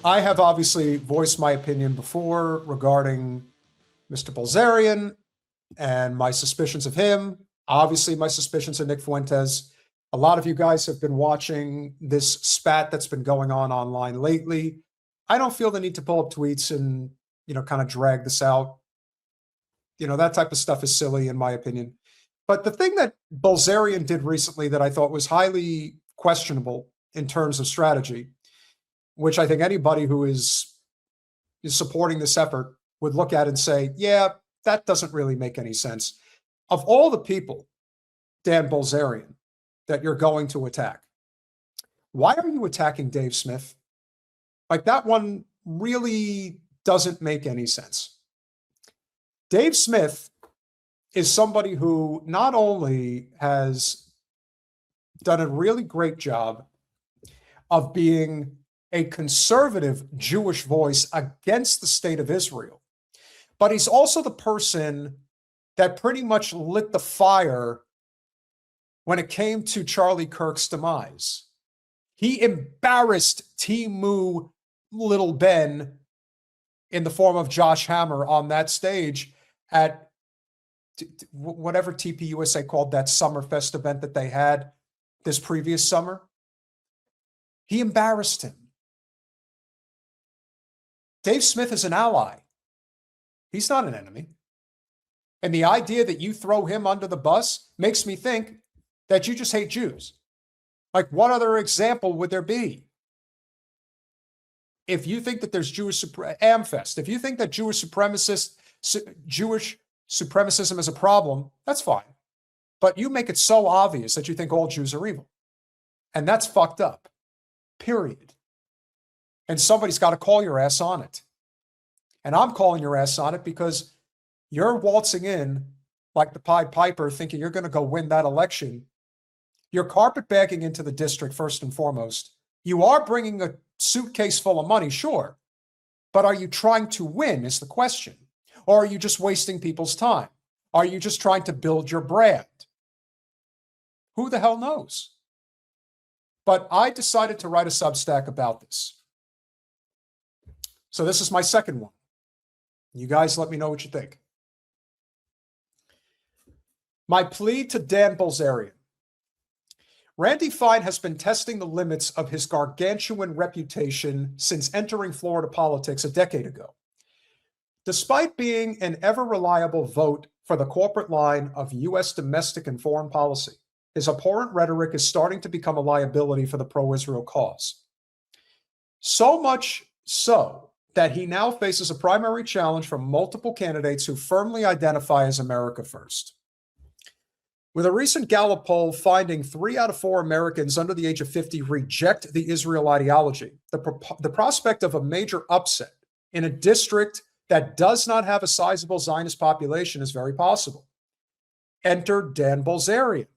I have obviously voiced my opinion before regarding Mr. Bilzerian and my suspicions of him. Obviously, my suspicions of Nick Fuentes. A lot of you guys have been watching this spat that's been going on online lately. I don't feel the need to pull up tweets and, kind of drag this out. That type of stuff is silly, in my opinion. But the thing that Bilzerian did recently that I thought was highly questionable in terms of strategy, which I think anybody who is supporting this effort would look at and say, yeah, that doesn't really make any sense. Of all the people, Dan Bilzerian, that you're going to attack, why are you attacking Dave Smith? Like, that one really doesn't make any sense. Dave Smith is somebody who not only has done a really great job of being a conservative Jewish voice against the state of Israel, but he's also the person that pretty much lit the fire when it came to Charlie Kirk's demise. He embarrassed Timu Little Ben in the form of Josh Hammer on that stage at whatever TPUSA called that Summerfest event that they had this previous summer. He embarrassed him. Dave Smith is an ally. He's not an enemy. And the idea that you throw him under the bus makes me think that you just hate Jews. Like, what other example would there be? If you think that there's Amfest, if you think that Jewish supremacism is a problem, that's fine. But you make it so obvious that you think all Jews are evil. And that's fucked up. Period. And somebody's got to call your ass on it. And I'm calling your ass on it because you're waltzing in like the Pied Piper thinking you're going to go win that election. You're carpetbagging into the district first and foremost. You are bringing a suitcase full of money, sure. But are you trying to win is the question. Or are you just wasting people's time? Are you just trying to build your brand? Who the hell knows? But I decided to write a Substack about this. So this is my second one. You guys let me know what you think. My plea to Dan Bilzerian. Randy Fine has been testing the limits of his gargantuan reputation since entering Florida politics a decade ago. Despite being an ever-reliable vote for the corporate line of U.S. domestic and foreign policy, his abhorrent rhetoric is starting to become a liability for the pro-Israel cause. So much so that he now faces a primary challenge from multiple candidates who firmly identify as America First. With a recent Gallup poll finding 3 out of 4 Americans under the age of 50 reject the Israel ideology, the prospect of a major upset in a district that does not have a sizable Zionist population is very possible. Enter Dan Bilzerian,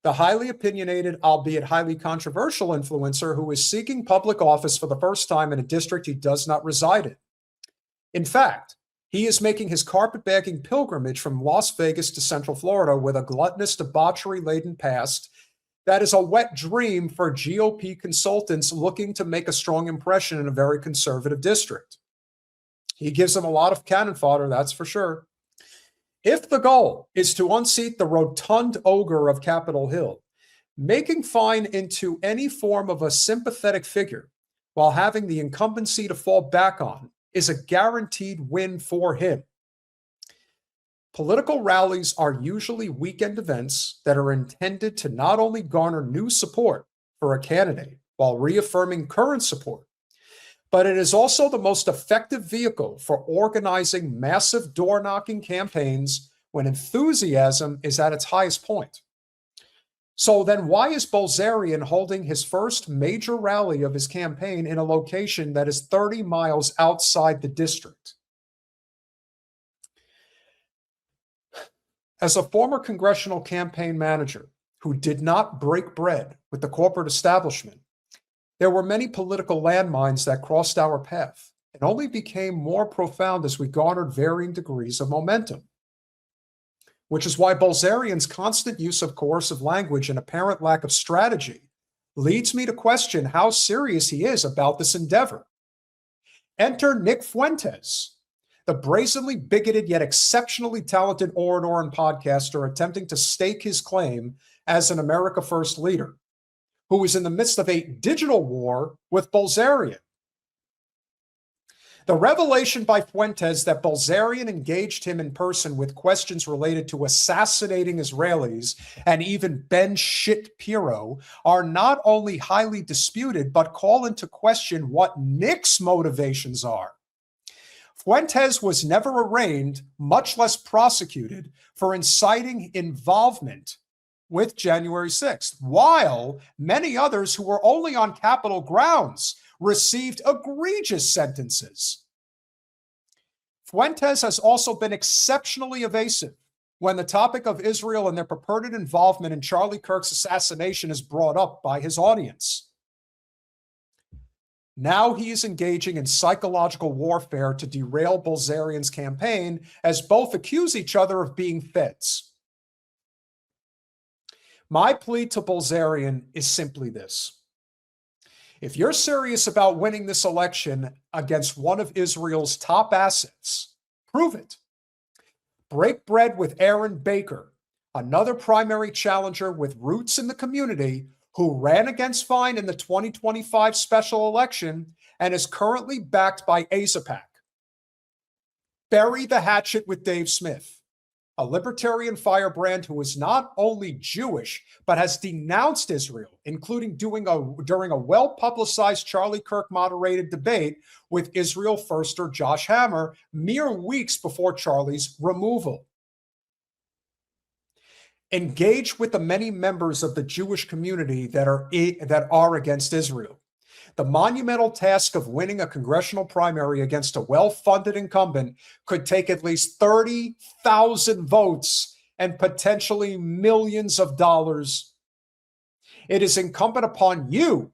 the highly opinionated, albeit highly controversial influencer who is seeking public office for the first time in a district he does not reside in. In fact, he is making his carpetbagging pilgrimage from Las Vegas to Central Florida with a gluttonous, debauchery-laden past that is a wet dream for GOP consultants looking to make a strong impression in a very conservative district. He gives them a lot of cannon fodder, that's for sure. If the goal is to unseat the rotund ogre of Capitol Hill, making Fine into any form of a sympathetic figure while having the incumbency to fall back on is a guaranteed win for him. Political rallies are usually weekend events that are intended to not only garner new support for a candidate while reaffirming current support, but it is also the most effective vehicle for organizing massive door-knocking campaigns when enthusiasm is at its highest point. So then why is Bilzerian holding his first major rally of his campaign in a location that is 30 miles outside the district? As a former congressional campaign manager who did not break bread with the corporate establishment, there were many political landmines that crossed our path and only became more profound as we garnered varying degrees of momentum. Which is why Bilzerian's constant use of coercive language and apparent lack of strategy leads me to question how serious he is about this endeavor, Enter Nick Fuentes, the brazenly bigoted yet exceptionally talented orator and podcaster attempting to stake his claim as an America First leader, who is in the midst of a digital war with Bilzerian. The revelation by Fuentes that Bilzerian engaged him in person with questions related to assassinating Israelis and even Ben Shapiro are not only highly disputed, but call into question what Nick's motivations are. Fuentes was never arraigned, much less prosecuted, for inciting involvement with January 6th, while many others who were only on Capitol grounds received egregious sentences. Fuentes has also been exceptionally evasive when the topic of Israel and their purported involvement in Charlie Kirk's assassination is brought up by his audience. Now he is engaging in psychological warfare to derail Bilzerian's campaign, as both accuse each other of being feds. My plea to Bilzerian is simply this. If you're serious about winning this election against one of Israel's top assets, prove it. Break bread with Aaron Baker, another primary challenger with roots in the community who ran against Fine in the 2025 special election and is currently backed by AZAPAC. Bury the hatchet with Dave Smith, a libertarian firebrand who is not only Jewish, but has denounced Israel, including during a well-publicized Charlie Kirk-moderated debate with Israel Firster Josh Hammer mere weeks before Charlie's removal. Engage with the many members of the Jewish community that are against Israel. The monumental task of winning a congressional primary against a well-funded incumbent could take at least 30,000 votes and potentially millions of dollars. It is incumbent upon you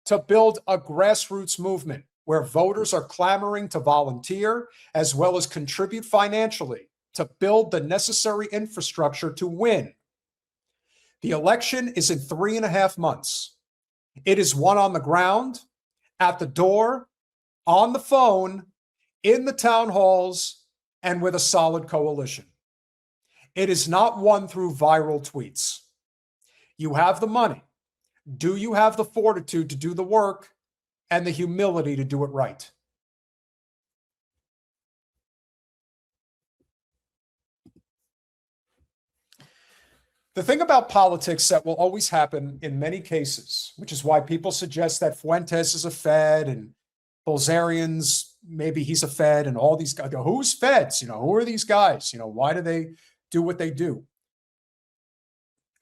to build a grassroots movement where voters are clamoring to volunteer as well as contribute financially to build the necessary infrastructure to win. The election is in 3.5 months. It is won on the ground, at the door, on the phone, in the town halls, and with a solid coalition. It is not won through viral tweets. You have the money. Do you have the fortitude to do the work and the humility to do it right? The thing about politics that will always happen in many cases, which is why people suggest that Fuentes is a Fed and Bilzerian's, maybe he's a Fed, and all these guys, who's Feds? Who are these guys? Why do they do what they do?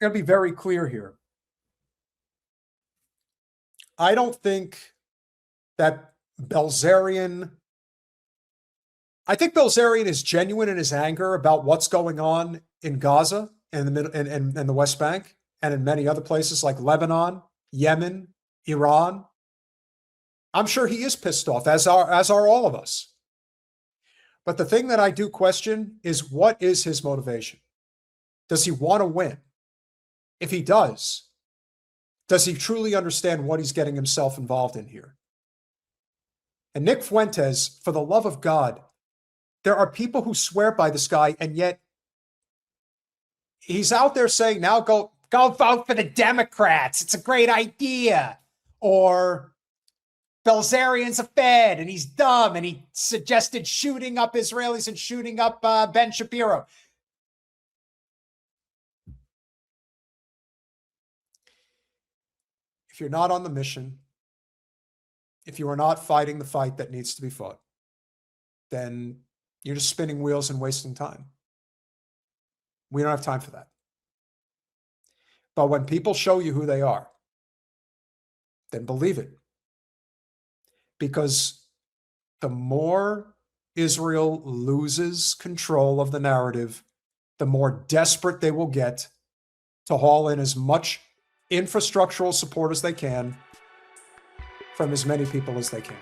I'm going to be very clear here. I don't think that Bilzerian is genuine in his anger about what's going on in Gaza and the West Bank and in many other places like Lebanon, Yemen, Iran. I'm sure he is pissed off, as are all of us. But the thing that I do question is, what is his motivation? Does he want to win? If he does he truly understand what he's getting himself involved in here? And Nick Fuentes, for the love of God, there are people who swear by this guy, and yet he's out there saying, now go vote for the Democrats. It's a great idea. Or Bilzerian's a Fed and he's dumb and he suggested shooting up Israelis and shooting up Ben Shapiro. If you're not on the mission, if you are not fighting the fight that needs to be fought, then you're just spinning wheels and wasting time. We don't have time for that. But when people show you who they are, then believe it. Because the more Israel loses control of the narrative, the more desperate they will get to haul in as much infrastructural support as they can from as many people as they can.